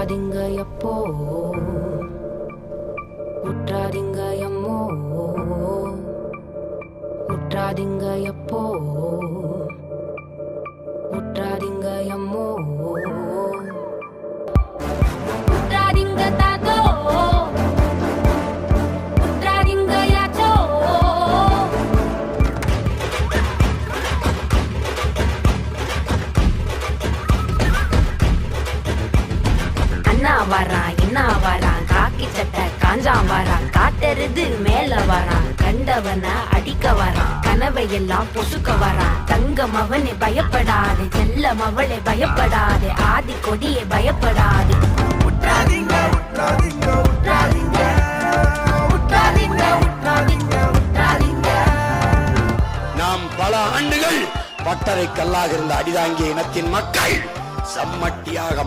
உற்றாதீங்க எப்போ உற்றாதீங்க எம்மோ உற்றாதீங்க எப்போ உற்றாதீங்க எம்மோ உற்றாதீங்க தாத்தோ உற்றாதீங்க யாச்சோ அண்ணா வரான் என்ன வரான் காக்கி சட்டை காஞ்சான் வரான் காட்டெருது மேல வரான் கண்டவன அடிக்க வரான் கனவையெல்லாம் பொசுக்க வரான் தங்கம் அவனே பயப்படாது செல்லம் அவளை பயப்படாது ஆதி கொடியே பயப்படாது உற்றாதீங்க உற்றாதீங்க உற்றாதீங்க உற்றாதீங்க உற்றாதீங்க உற்றாதீங்க. நாம் பல ஆண்டுகள் பட்டறை கல்லாக இருந்த அடிதாங்கிய இனத்தின் மக்கள் சம்மட்டியாக